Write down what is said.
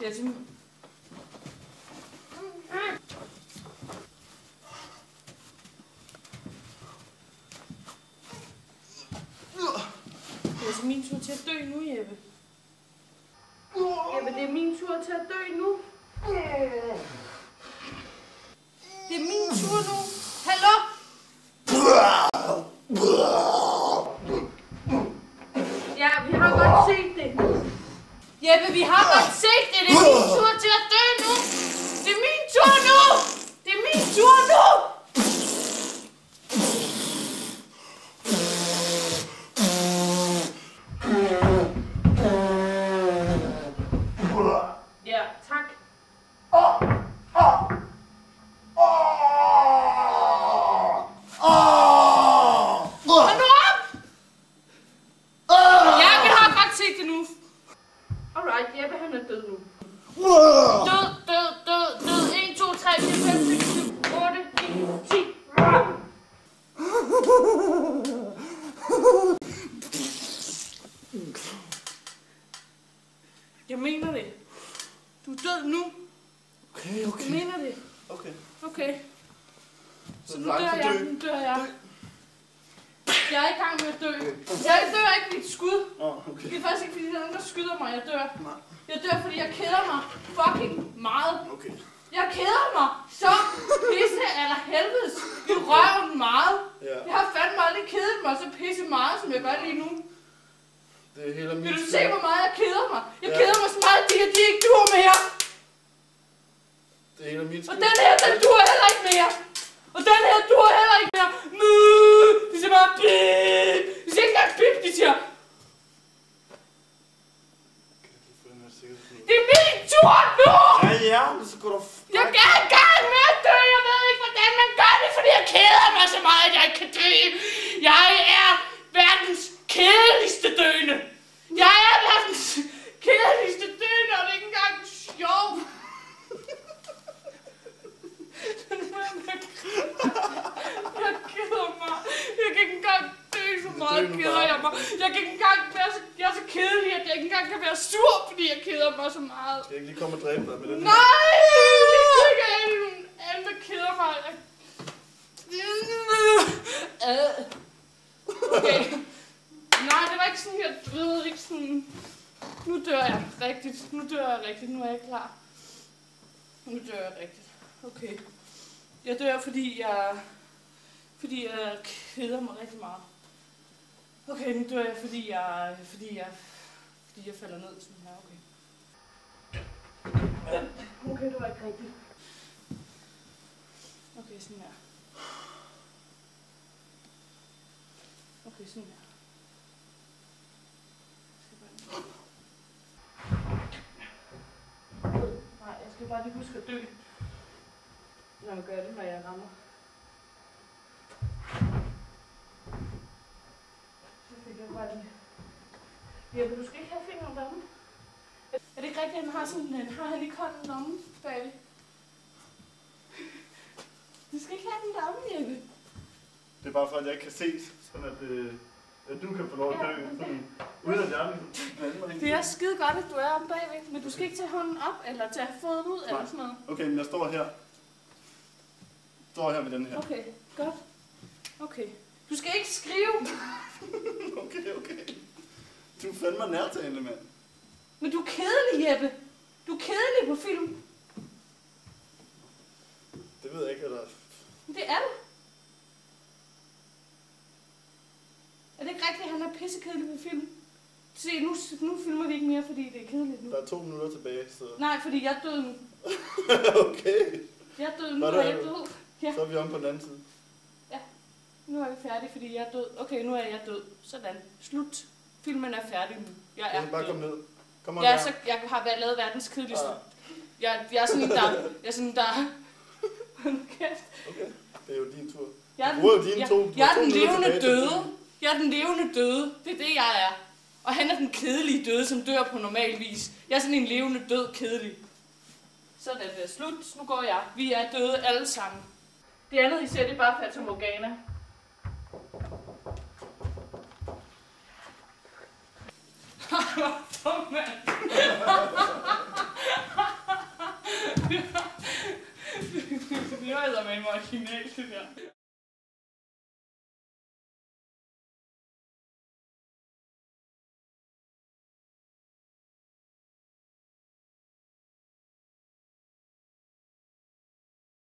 Det er simpelthen... Det er altså min tur til at dø nu, Jeppe. Jeppe, det er min tur til at dø nu. Det er min tur nu. Hallo? Ja, vi har godt set det. Jeppe, vi har godt set det. Det er min tur til at dø nu. Det er min tur nu. Det er min tur nu. Ja, tak. Hold nu op! Ja, vi har godt set det nu. Alright, Jeppe, han er død nu. Død, død, død, død. 1, 2, 3, 4, 5, 6, 7, 8, 9, 10. Jeg mener det. Du er død nu. Okay. Jeg mener det. Okay. Så nu dør jeg. Nu dør jeg. Jeg er i gang med at dø. Jeg dør ikke med et skud. Okay. Det er faktisk ikke fordi, der er nogen, der skyder mig. Jeg dør. Jeg dør, fordi jeg keder mig fucking meget. Okay. Jeg keder mig så pisse eller helvedes i røven meget. Ja. Jeg har fandme aldrig kedet mig så pisse meget, som jeg gør lige nu. Det er helt Vil du se, hvor meget jeg keder mig? Jeg keder mig så meget, at de ikke dur mere. Det er helt min skyld. Og den her, den dur heller ikke mere. Og den her dur heller ikke mere. De siger bare bip. De siger ikke engang bip, de siger. Det er min tur nu! Ja, så går du... Jeg er i gang med at dø. Jeg ved ikke, hvordan man gør det, fordi jeg keder mig så meget, at jeg ikke kan dø. Jeg er verdens kedeligste døende. Jeg er verdens kedeligste døende, og det er ikke engang sjovt. Jeg keder mig. Jeg kan ikke engang dø så meget, keder jeg mig. Jeg kan ikke engang være så, jeg er så kedelig, at jeg ikke engang kan være sur, fordi jeg keder mig så meget. Skal jeg ikke lige komme og dræbe dig med den? Nej! Det er ikke nogen anden, der keder mig. Okay. Nej, det var ikke sådan, jeg ved ikke sådan... Nu dør jeg rigtigt. Nu er jeg klar. Nu dør jeg rigtigt. Okay. Jeg dør, fordi jeg keder mig rigtig meget. Okay, nu dør jeg, fordi jeg falder ned sådan her. Okay. Okay, det var ikke rigtigt. Okay, sådan her. Okay, sådan her. Nej, jeg skal bare lige huske at dø. Når jeg gør det, når jeg rammer. Så fik jeg bare lige... Jeppe, du skal ikke have fingeren deromme. Er det ikke rigtigt, at han har sådan en... Har han ikke hånden deromme, bagved? Du skal ikke have den deromme, Jeppe. Det er bare for, at jeg ikke kan ses, sådan at du kan få lov at dø, sådan, uden at jeg vil. Det er skide godt, at du er omme bagved, men du skal ikke tage hånden op, eller tage foden ud, eller sådan noget. Okay, men jeg står her. Med den her. Okay, godt. Okay. Du skal ikke skrive. Okay. Du er fandme nærtagende, mand. Men du er kedelig, Jeppe. Du er kedelig på film. Det ved jeg ikke, eller... Det er du. Er det ikke rigtigt, at han er pissekedelig på film? Se, nu filmer vi ikke mere, fordi det er kedeligt nu. Der er 2 minutter tilbage, så... Nej, fordi jeg er død nu. Okay. Jeg er død nu, og jeg er død. Ja. Så er vi om på den anden side. Ja, nu er vi færdige, fordi jeg er død. Okay, nu er jeg død. Sådan. Slut. Filmen er færdig nu. Jeg er bare død. komme ned. Kom Ja, så jeg har lavet verdens kedeligste. Jeg er sådan en, der... Kæft. Okay, det er jo din tur. Jeg er den levende døde. Jeg er den levende døde. Det er det, jeg er. Og han er den kedelige døde, som dør på normal vis. Jeg er sådan en levende død kedelig. Sådan, det er slut. Nu går jeg. Vi er døde alle sammen. Det andet, I ser, det er bare Fata Morgana. Hvor dum, mand. Det var eddermame originalt, det der.